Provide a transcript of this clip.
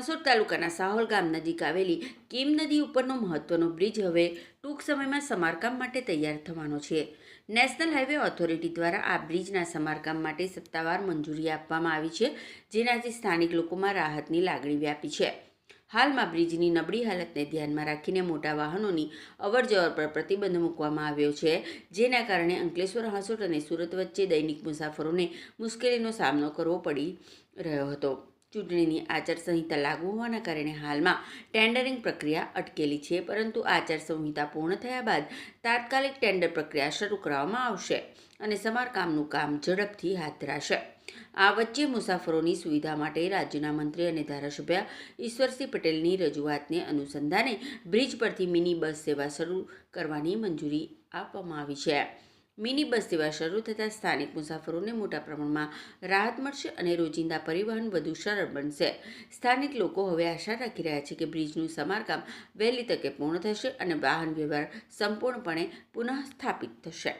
હાંસોટ તાલુકાના સાહોલ ગામ નજીક આવેલી કીમ નદી ઉપરનો મહત્વનો બ્રિજ હવે ટૂંક સમયમાં સમારકામ માટે તૈયાર થવાનો છે. નેશનલ હાઈવે ઓથોરિટી દ્વારા આ બ્રિજના સમારકામ માટે સત્તાવાર મંજૂરી આપવામાં આવી છે, જેનાથી સ્થાનિક લોકોમાં રાહતની લાગણી વ્યાપી છે. હાલમાં બ્રિજની નબળી હાલતને ધ્યાનમાં રાખીને મોટા વાહનોની અવરજવર પર પ્રતિબંધ મૂકવામાં આવ્યો છે, જેના કારણે અંકલેશ્વર, હાંસોટ અને સુરત વચ્ચે દૈનિક મુસાફરોને મુશ્કેલીનો સામનો કરવો પડી રહ્યો હતો. ચૂંટણીની આચારસંહિતા લાગુ હોવાના કારણે હાલમાં ટેન્ડરિંગ પ્રક્રિયા અટકેલી છે, પરંતુ આચારસંહિતા પૂર્ણ થયા બાદ તાત્કાલિક ટેન્ડર પ્રક્રિયા શરૂ કરવામાં આવશે અને સમારકામનું કામ ઝડપથી હાથ ધરાશે. આ વચ્ચે મુસાફરોની સુવિધા માટે રાજ્યના મંત્રી અને ધારાસભ્ય ઈશ્વરસિંહ પટેલની રજૂઆતને અનુસંધાને બ્રિજ પરથી મિની બસ સેવા શરૂ કરવાની મંજૂરી આપવામાં આવી છે. મિની બસ સેવા શરૂ થતાં સ્થાનિક મુસાફરોને મોટા પ્રમાણમાં રાહત મળશે અને રોજિંદા પરિવહન વધુ સરળ બનશે. સ્થાનિક લોકો હવે આશા રાખી રહ્યા છે કે બ્રિજનું સમારકામ વહેલી તકે પૂર્ણ થશે અને વાહન વ્યવહાર સંપૂર્ણપણે પુનઃસ્થાપિત થશે.